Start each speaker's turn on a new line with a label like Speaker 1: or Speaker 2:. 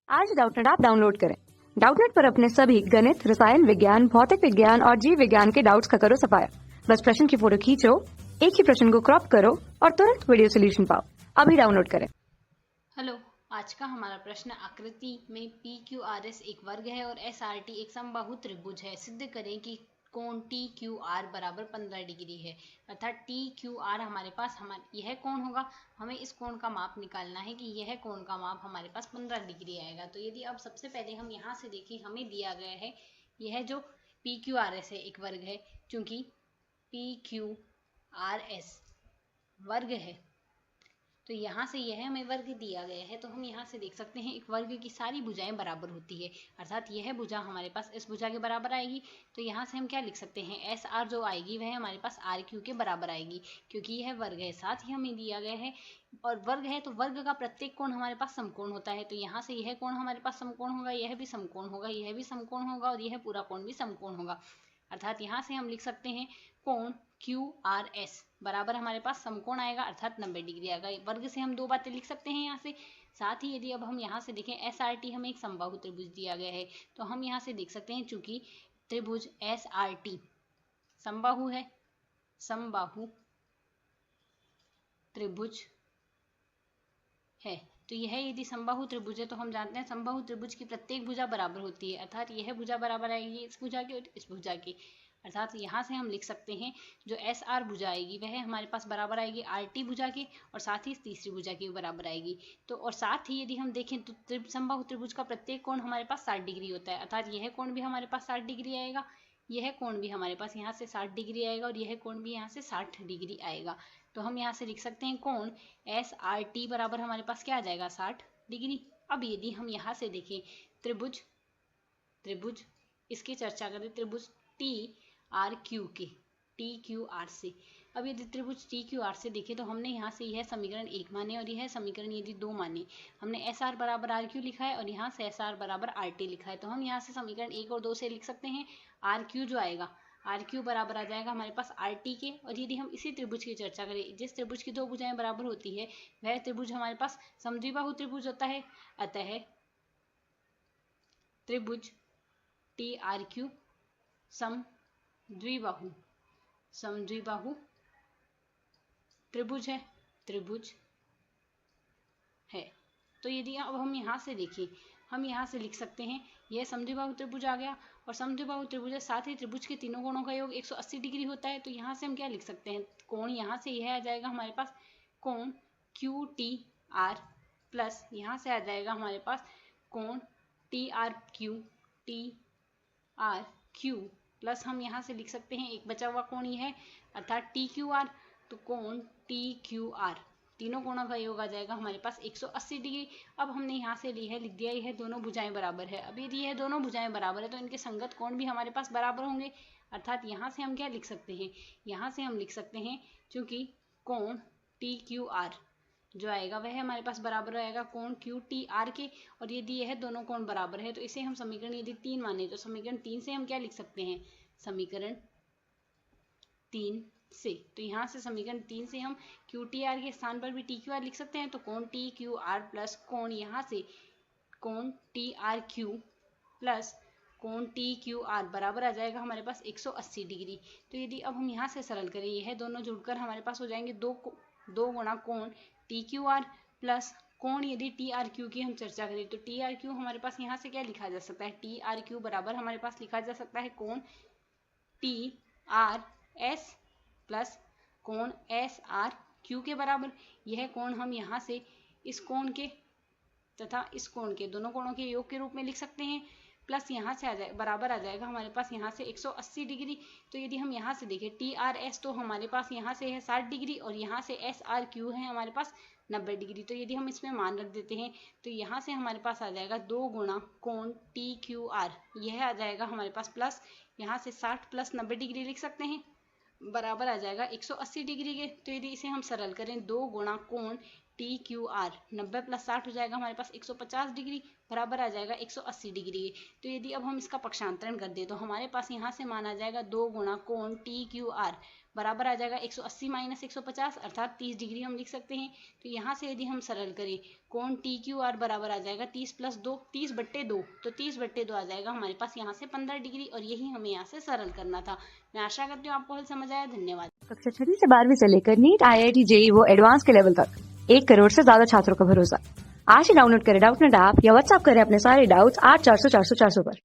Speaker 1: आज Doubtnut app download करें। Doubtnut पर अपने सभी गणित, रसायन विज्ञान, भौतिक विज्ञान और जीव विज्ञान के डाउट्स का करो सफाया। बस प्रश्न की फोटो खींचो, एक ही प्रश्न को क्रॉप करो और तुरंत वीडियो सोल्यूशन पाओ। अभी डाउनलोड करें।
Speaker 2: हेलो, आज का हमारा प्रश्न आकृति में पी क्यू आर एस एक वर्ग है और एस आर टी एक समबाहु त्रिभुज है। सिद्ध करें कि कोण टी क्यू आर बराबर 15 डिग्री है। अर्थात टी क्यू आर हमारे पास यह कोण होगा। हमें इस कोण का माप निकालना है कि यह कोण का माप हमारे पास 15 डिग्री आएगा। तो यदि अब सबसे पहले हम यहाँ से देखें, हमें दिया गया है यह जो पी क्यू आर एस है एक वर्ग है। चूंकि पी क्यू आर एस वर्ग है तो यहाँ से यह हमें वर्ग दिया गया है, तो हम यहाँ से देख सकते हैं एक वर्ग की सारी भुजाएं बराबर होती है। अर्थात यह भुजा हमारे पास इस भुजा के बराबर आएगी। तो यहाँ से हम क्या लिख सकते हैं, एस आर जो आएगी वह हमारे पास आर क्यू के बराबर आएगी, क्योंकि यह वर्ग है। साथ ही हमें दिया गया है और वर्ग है तो वर्ग का प्रत्येक कोण हमारे पास समकोण होता है। तो यहाँ से यह कोण हमारे पास समकोण होगा, यह भी समकोण होगा, यह भी समकोण होगा और यह पूरा कोण भी समकोण होगा। अर्थात यहाँ से हम लिख सकते हैं कोण क्यू आर एस बराबर हमारे पास समकोण आएगा, अर्थात 90 डिग्री आएगा। वर्ग से हम दो बातें लिख सकते हैं यहाँ से। साथ ही यदि अब हम यहाँ से देखें, एस आर टी हमें एक समबाहु त्रिभुज दिया गया है, तो हम यहाँ से देख सकते हैं चूंकि त्रिभुज एस आर टी समबाहु है, समबाहु त्रिभुज है, तो यह यदि समबाहु त्रिभुज है तो हम जानते हैं समबाहु त्रिभुज की प्रत्येक भुजा बराबर होती है। अर्थात यह भुजा बराबर आएगी इस भुजा की और इस भुजा की। अर्थात यहाँ से हम लिख सकते हैं जो एस आर भुजा आएगी वह हमारे पास बराबर आएगी आर टी भुजा के, और साथ ही तीसरी भुजा की बराबर आएगी। तो और साथ ही यदि हम देखें तो समबाहु त्रिभुज का प्रत्येक कोण हमारे पास 60 डिग्री होता है। अर्थात यह कोण भी हमारे पास 60 डिग्री आएगा, यह कोण भी हमारे पास यहाँ से 60 डिग्री आएगा और यह कोण भी यहाँ से 60 डिग्री आएगा। तो हम यहाँ से लिख सकते हैं कोण एस आर टी बराबर हमारे पास क्या आ जाएगा, 60 डिग्री। अब यदि हम यहाँ से देखें त्रिभुज त्रिभुज इसकी चर्चा करें, त्रिभुज टी आर क्यू के, टी क्यू आर से। अब यदि त्रिभुज टी क्यू आर से देखें तो हमने यहाँ से यह समीकरण 1 माने और यह समीकरण यदि 2 माने। हमने एस आर बराबर आर क्यू लिखा है और यहाँ से एस आर बराबर आर टी लिखा है। तो हम यहाँ से समीकरण 1 और 2 से लिख सकते हैं आर क्यू जो आएगा, आर क्यू बराबर आ जाएगा हमारे पास आर टी के। और यदि हम इसी त्रिभुज की चर्चा करें, जिस त्रिभुज की दो भुजाएं बराबर होती है वह त्रिभुज हमारे पास समद्विबाहु त्रिभुज होता है। अतः त्रिभुज टी आर क्यू समद्विबाहु त्रिभुज है, त्रिभुज है। तो यदि अब हम यहाँ से देखें, हम यहाँ से लिख सकते हैं यह समद्विबाहु त्रिभुज आ गया और समद्विबाहु त्रिभुज है, साथ ही त्रिभुज के तीनों कोणों का योग 180 डिग्री होता है। तो यहाँ से हम क्या लिख सकते हैं, कोण यहाँ से यह आ जाएगा हमारे पास कोण क्यू टी आर प्लस यहाँ से आ जाएगा हमारे पास कोण टी आर क्यू प्लस हम यहाँ से लिख सकते हैं एक बचा हुआ कोण यह है, अर्थात टी क्यू आर। तो कोण टी क्यू आर तीनों कोणों का योग आ जाएगा हमारे पास 180 डिग्री। अब हमने यहाँ से लिख दिया यह दोनों भुजाएं बराबर है। अब यदि यह दोनों भुजाएं बराबर है तो इनके संगत कोण भी हमारे पास बराबर होंगे। अर्थात यहाँ से हम क्या लिख सकते हैं, यहाँ से हम लिख सकते हैं चूंकि कोण टी क्यू आर जो आएगा वह हमारे पास बराबर आएगा कोण क्यू टी आर के। और यदि यह दोनों कोण बराबर है तो इसे हम समीकरण यदि 3 माने तो समीकरण 3 से हम क्या लिख सकते हैं, समीकरण 3 से। तो यहाँ से समीकरण 3 से हम क्यू टी आर के स्थान पर भी टी क्यू आर लिख सकते हैं। तो कोण टी क्यू आर प्लस कोण यहाँ से कोण टी आर क्यू प्लस कोण टी क्यू आर बराबर आ जाएगा हमारे पास 180 डिग्री। तो यदि अब हम यहाँ से सरल करें, यह दोनों जुड़कर हमारे पास हो जाएंगे दो गुणा कोण टी क्यू आर प्लस कोण यदि टी आर क्यू की हम चर्चा करें तो टी आर क्यू हमारे पास यहाँ से क्या लिखा जा सकता है, टी आर क्यू बराबर हमारे पास लिखा जा सकता है कोण टी आर एस प्लस कोण एस आर क्यू के बराबर। यह कोण हम यहाँ से इस कोण के तथा इस कोण के दोनों कोणों के योग के रूप में लिख सकते हैं, प्लस यहाँ से बराबर आ जाएगा हमारे पास यहाँ से 180 डिग्री। तो यदि हम यहाँ से देखें टी आर एस तो हमारे पास यहाँ से है 60 डिग्री और यहाँ से एस आर क्यू है हमारे पास 90 डिग्री। तो यदि हम इसमें मान रख देते हैं तो यहाँ से हमारे पास आ जाएगा 2 गुणा कोण टी क्यू आर, यह आ जाएगा हमारे पास प्लस यहाँ से 60 प्लस 90 डिग्री लिख सकते हैं, बराबर आ जाएगा 180 डिग्री के। तो यदि इसे हम सरल करें 2 गुणा कोण टी क्यू आर 90 + 60 हो जाएगा हमारे पास 150 डिग्री बराबर आ जाएगा 180 डिग्री के। तो यदि अब हम इसका पक्षांतरण कर दें तो हमारे पास यहाँ से माना जाएगा 2 गुणा कोण टी क्यू आर बराबर आ जाएगा 180 - 150 अर्थात 30 डिग्री हम लिख सकते हैं। तो यहाँ से यदि हम सरल करें कोण टी क्यू आर बराबर आ जाएगा 30 + 2 30/2 तो 30/2 आ जाएगा हमारे पास यहाँ से 15 डिग्री और यही हमें यहाँ से सरल करना था। मैं आशा करती हूँ आपको हल समझ आया। धन्यवाद।
Speaker 1: कक्षा 6वीं से 12वीं से लेकर नीट, IIT, JEE वो एडवांस के लेवल तक 1 करोड़ से ज्यादा छात्रों का भरोसा। आज ही डाउनलोड करें डाउटनेट ऐप या व्हाट्सएप करें अपने सारे डाउट्स 8400 400 400 पर।